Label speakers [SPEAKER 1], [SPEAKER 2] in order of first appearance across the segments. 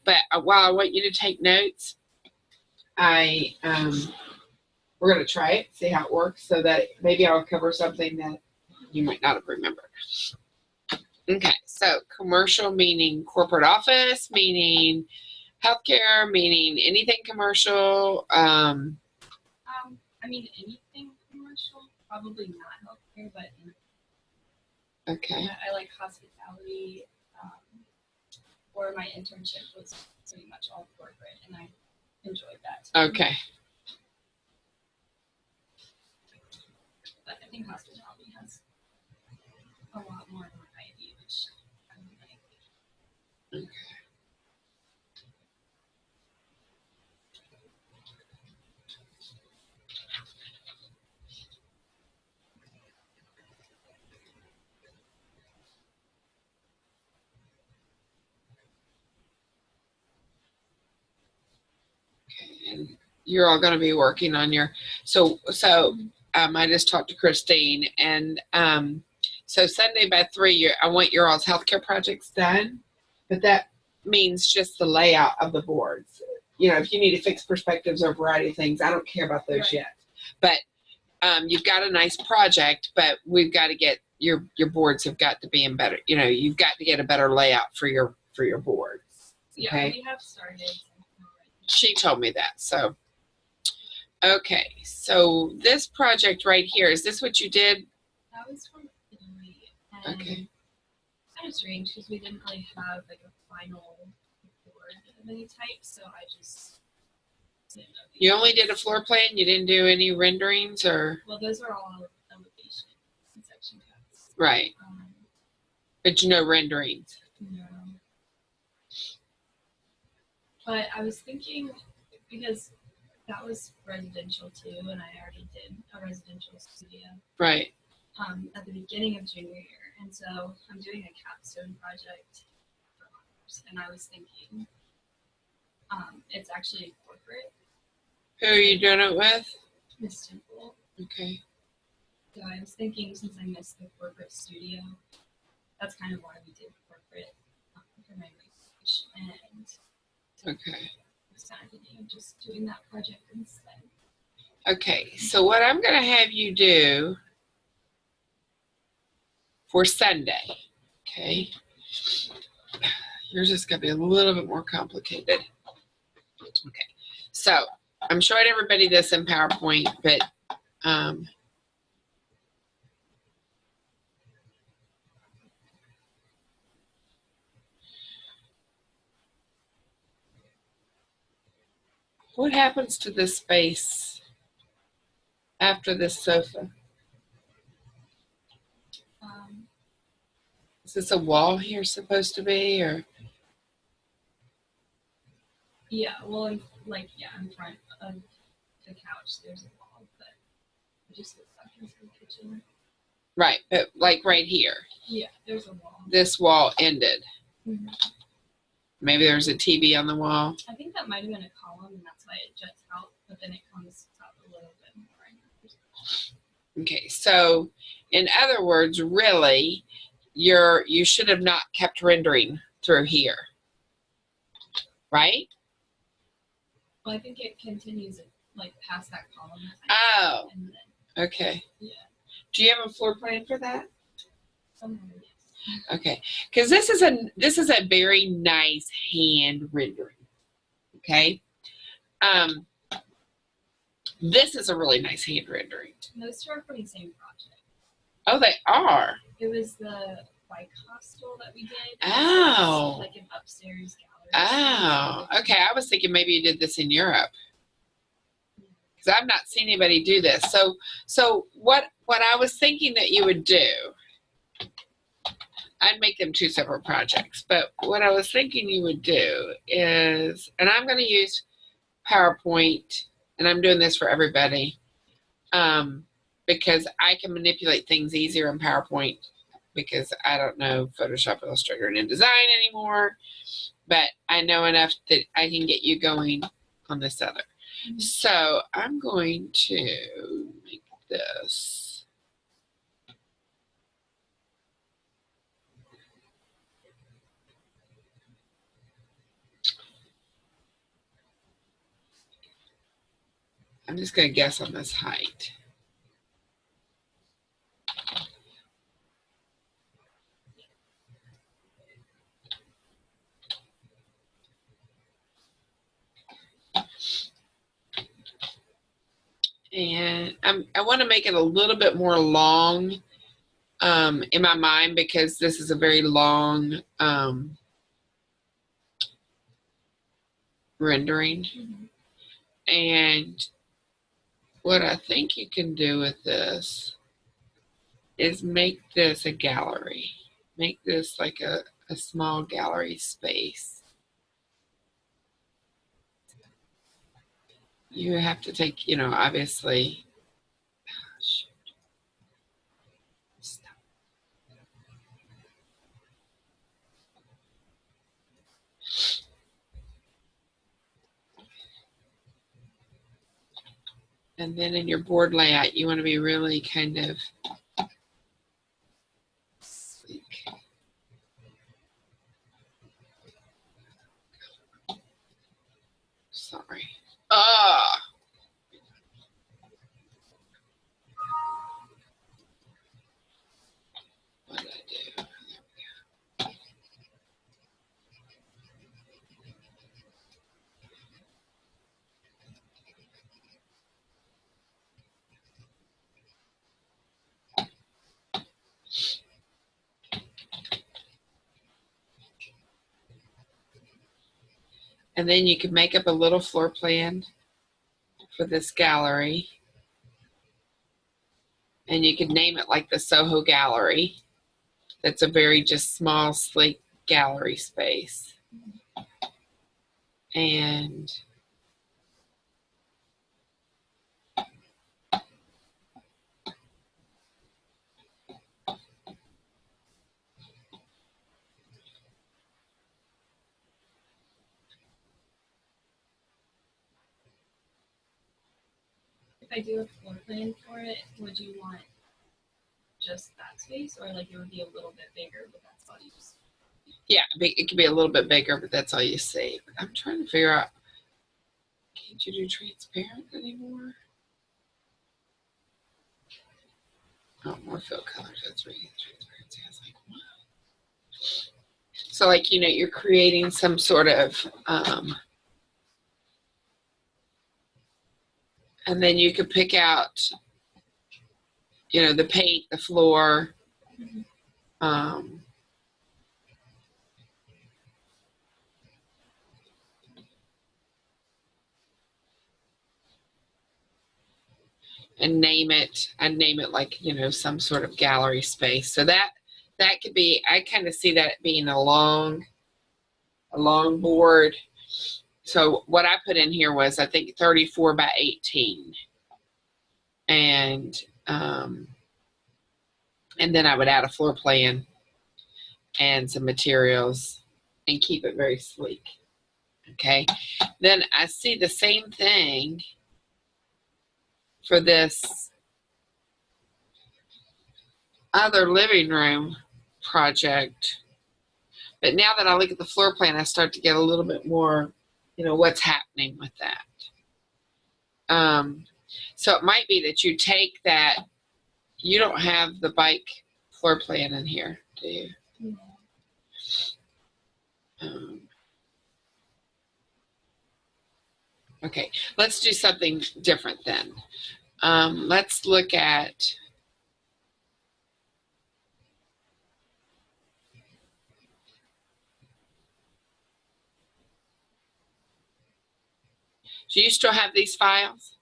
[SPEAKER 1] But while I want you to take notes, we're going to try it, see how it works, so that maybe I'll cover something that you might not have remembered. Okay, so commercial meaning corporate office, meaning healthcare, meaning anything commercial.
[SPEAKER 2] I mean anything commercial, probably not healthcare, but
[SPEAKER 1] okay.
[SPEAKER 2] I like hospitality. Or my internship was pretty much all corporate, and I enjoyed that too.
[SPEAKER 1] Okay.
[SPEAKER 2] But I think hospitality has a lot more variety, which I like.
[SPEAKER 1] Okay. And you're all going to be working on your, I just talked to Christine, and so Sunday by 3, I want your all's healthcare projects done, but that means just the layout of the boards. You know, if you need to fix perspectives or a variety of things, I don't care about those yet. But you've got a nice project, but we've got to get your boards have got to be in better. You know, you've got to get a better layout for your boards. Okay?
[SPEAKER 2] Yeah, we have started.
[SPEAKER 1] She told me that. So, okay. So this project right here, is this what you did?
[SPEAKER 2] That was from Italy. And
[SPEAKER 1] okay.
[SPEAKER 2] Kind of strange because we didn't really have like a final board of any type, so I just.
[SPEAKER 1] You only did a floor plan? You didn't do any renderings or?
[SPEAKER 2] Well, those are all elevation and section cuts.
[SPEAKER 1] Right. But no renderings?
[SPEAKER 2] No. But I was thinking, because that was residential too, and I already did a residential studio.
[SPEAKER 1] Right.
[SPEAKER 2] At the beginning of junior year, and so I'm doing a capstone project for honors, and I was thinking, it's actually corporate.
[SPEAKER 1] Who are you doing it with?
[SPEAKER 2] Miss Temple.
[SPEAKER 1] Okay.
[SPEAKER 2] So I was thinking, since I missed the corporate studio, that's kind of why we did corporate for my graduation, and
[SPEAKER 1] okay.
[SPEAKER 2] decided just doing that project instead.
[SPEAKER 1] Okay, so what I'm going to have you do for Sunday, okay? Yours is going to be a little bit more complicated. Okay, so I'm showing everybody this in PowerPoint, but what happens to this space after this sofa? Is this a wall here supposed to be, or?
[SPEAKER 2] Yeah, well, in front of the couch, there's a wall, but it just looks like into the kitchen.
[SPEAKER 1] Right, but like right here.
[SPEAKER 2] Yeah, there's a wall.
[SPEAKER 1] This wall ended.
[SPEAKER 2] Mm-hmm.
[SPEAKER 1] Maybe there's a TV on the wall.
[SPEAKER 2] I think that might have been a column, and that's why it juts out, but then it comes out a little bit more.
[SPEAKER 1] Okay, so in other words, really, you should have not kept rendering through here, right?
[SPEAKER 2] Well, I think it continues like past that column.
[SPEAKER 1] Oh,
[SPEAKER 2] and then,
[SPEAKER 1] okay.
[SPEAKER 2] Yeah.
[SPEAKER 1] Do you have a floor plan for that?
[SPEAKER 2] Somewhere, yes.
[SPEAKER 1] Okay, because this is a very nice hand rendering. Okay, this is a really nice hand rendering.
[SPEAKER 2] Those two are from the same project.
[SPEAKER 1] Oh, they are.
[SPEAKER 2] It was the bike hostel that we did.
[SPEAKER 1] Oh.
[SPEAKER 2] Like an upstairs gallery.
[SPEAKER 1] Oh, okay. I was thinking maybe you did this in Europe, because I've not seen anybody do this. So what I was thinking that you would do, I'd make them two separate projects, but what I was thinking you would do is, and I'm going to use PowerPoint, and I'm doing this for everybody, because I can manipulate things easier in PowerPoint, because I don't know Photoshop, Illustrator, and InDesign anymore, but I know enough that I can get you going on this other. Mm-hmm. So I'm going to make this. I'm just going to guess on this height. And I want to make it a little bit more long in my mind, because this is a very long rendering. And what I think you can do with this is make this a gallery. Make this like a small gallery space. You have to take, you know, obviously. And then in your board layout, you want to be really kind of sleek. Sorry. Ah. What did I do? And then you can make up a little floor plan for this gallery. And you could name it like the Soho Gallery. That's a very just small, sleek gallery space. And
[SPEAKER 2] If I do a floor plan for it, would you want just that space, or like it would be a little bit bigger, but that's all you just?
[SPEAKER 1] yeah, it could be a little bit bigger, but that's all you see. But I'm trying to figure out, can't you do transparent anymore? Oh, more fill colors. That's right. Transparency. I was like, what? So, like, you know, you're creating some sort of, and then you could pick out, you know, the paint, the floor, and name it. And name it like, you know, some sort of gallery space. So that could be. I kind of see that being a long board. So what I put in here was, I think, 34 by 18, and then I would add a floor plan and some materials and keep it very sleek. Okay. Then I see the same thing for this other living room project. But now that I look at the floor plan, I start to get a little bit more, you know, what's happening with that. So it might be that you take that. You don't have the bike floor plan in here, do you? Okay, let's do something different then. Let's look at, do you still have these files?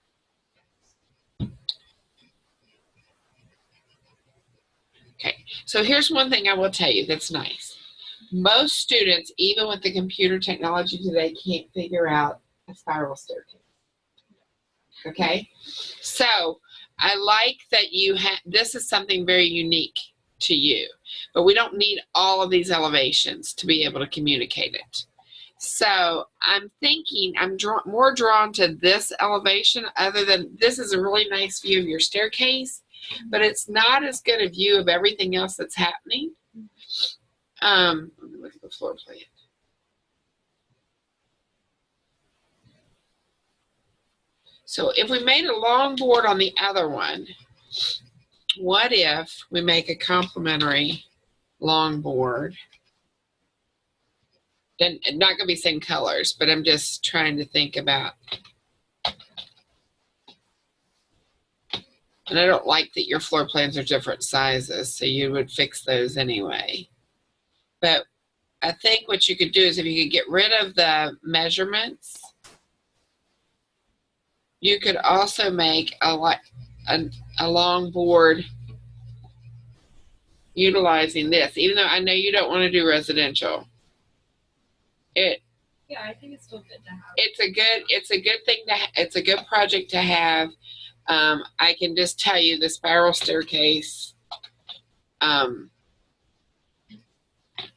[SPEAKER 1] Okay, so here's one thing I will tell you that's nice. Most students, even with the computer technology today, can't figure out a spiral staircase. Okay, so I like that you have, this is something very unique to you, but we don't need all of these elevations to be able to communicate it. So I'm thinking I'm more drawn to this elevation, other than this is a really nice view of your staircase, but it's not as good a view of everything else that's happening. Let me look at the floor plan. So if we made a long board on the other one, what if we make a complementary long board? Then not going to be same colors, but I'm just trying to think about. And I don't like that your floor plans are different sizes, so you would fix those anyway. But I think what you could do is if you could get rid of the measurements, you could also make a long board utilizing this, even though I know you don't want to do residential.
[SPEAKER 2] Yeah, I think it's still good to have.
[SPEAKER 1] It's a good thing it's a good project to have. I can just tell you the spiral staircase,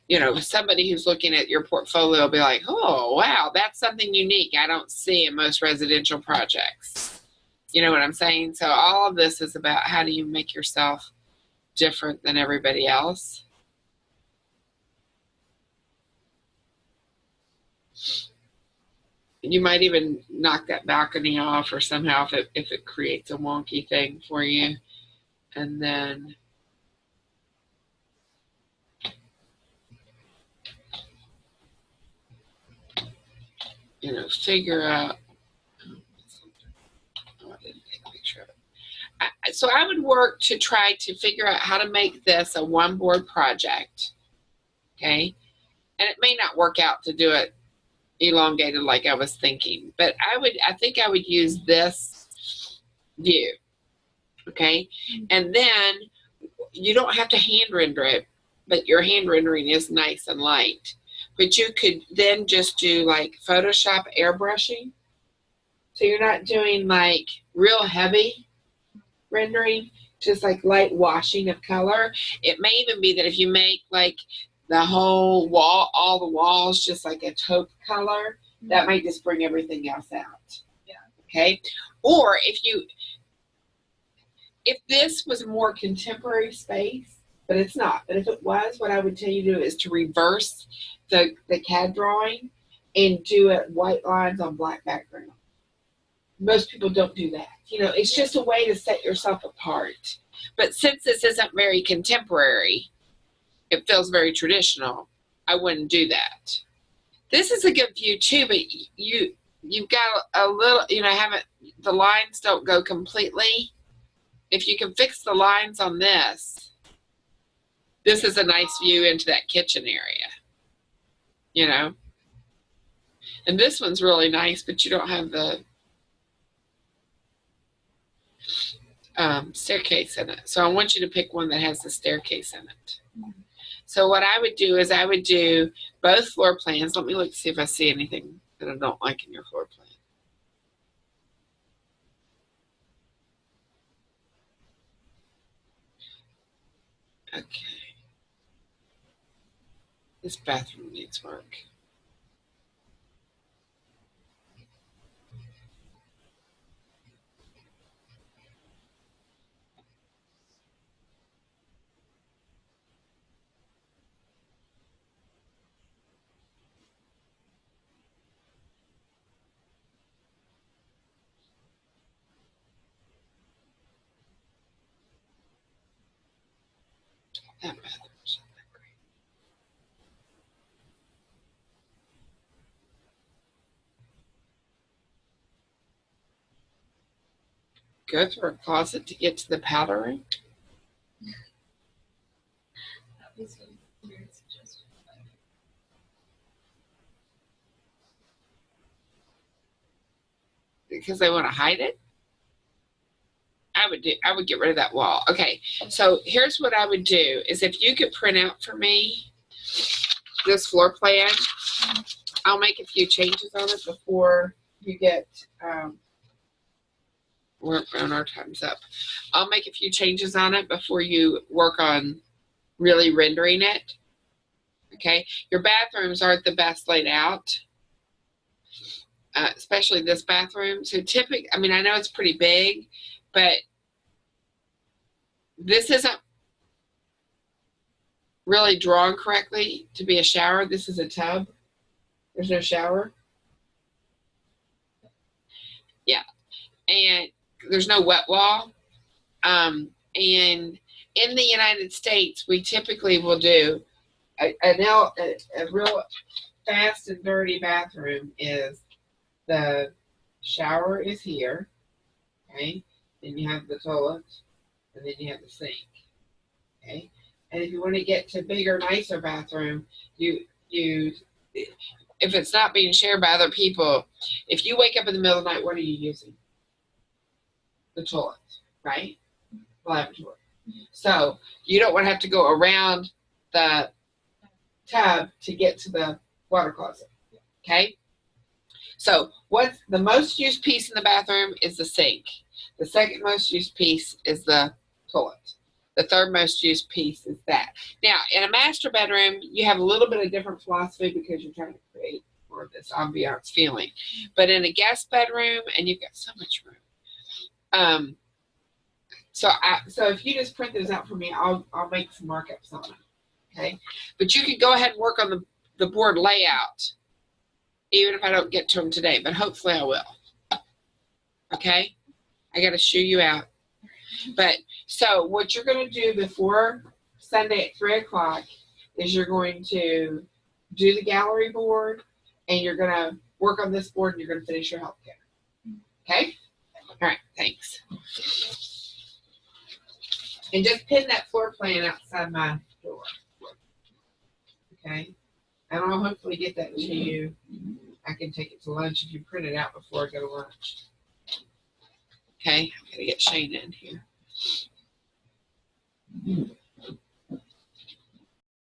[SPEAKER 1] you know, somebody who's looking at your portfolio will be like, oh, wow, that's something unique I don't see in most residential projects. You know what I'm saying? So all of this is about how do you make yourself different than everybody else. You might even knock that balcony off or somehow if it creates a wonky thing for you. And then you know, figure out. Oh, I didn't take a picture of it. So I would work to try to figure out how to make this a one board project. Okay. And it may not work out to do it elongated like I was thinking, but I think I would use this view. Okay. And then you don't have to hand render it, but your hand rendering is nice and light. But you could then just do like Photoshop airbrushing. So you're not doing like real heavy rendering, just like light washing of color. It may even be that if you make like the whole wall, all the walls, just like a taupe color, that might just bring everything else out.
[SPEAKER 2] Yeah.
[SPEAKER 1] Okay. Or if this was a more contemporary space, but it's not. But if it was, what I would tell you to do is to reverse the CAD drawing and do it white lines on black background. Most people don't do that. You know, it's just a way to set yourself apart. But since this isn't very contemporary, it feels very traditional, I wouldn't do that. This is a good view too, but you've got a little, you know, the lines don't go completely. If you can fix the lines on this is a nice view into that kitchen area, you know. And this one's really nice, but you don't have the staircase in it. So I want you to pick one that has the staircase in it. Mm-hmm. So what I would do is I would do both floor plans. Let me look to see if I see anything that I don't like in your floor plan. Okay. This bathroom needs work. That bathroom's not that great. Go through a closet to get to the powder room.
[SPEAKER 2] That was a weird suggestion.
[SPEAKER 1] Because they want to hide it. I would get rid of that wall. Okay, so here's what I would do is if you could print out for me this floor plan, I'll make a few changes on it before you get, we're on our time's up. I'll make a few changes on it before you work on really rendering it. Okay, your bathrooms aren't the best laid out, especially this bathroom. So typically, I mean, I know it's pretty big, but this isn't really drawn correctly to be a shower. This is a tub. There's no shower. Yeah. and there's no wet wall. And in the United States, we typically will do a real fast and dirty bathroom is the shower is here, okay? Then you have the toilet, and then you have the sink, okay? And if you want to get to bigger, nicer bathroom, you if it's not being shared by other people, if you wake up in the middle of the night, what are you using? The toilet, right? Lavatory. So you don't want to have to go around the tub to get to the water closet. Okay? So what's the most used piece in the bathroom is the sink. The second most used piece is the toilet. The third most used piece is that. Now, in a master bedroom, you have a little bit of different philosophy because you're trying to create more of this ambiance feeling. But in a guest bedroom, and you've got so much room. So if you just print those out for me, I'll make some markups on them. Okay? But you can go ahead and work on the board layout, even if I don't get to them today, but hopefully I will. Okay? I got to shoo you out. But so what you're going to do before Sunday at 3 o'clock is you're going to do the gallery board, and you're going to work on this board, and you're going to finish your healthcare. Okay? All right. Thanks. And just pin that floor plan outside my door. Okay? And I'll hopefully get that to you. I can take it to lunch if you print it out before I go to lunch. Okay? I'm going to get Shane in here.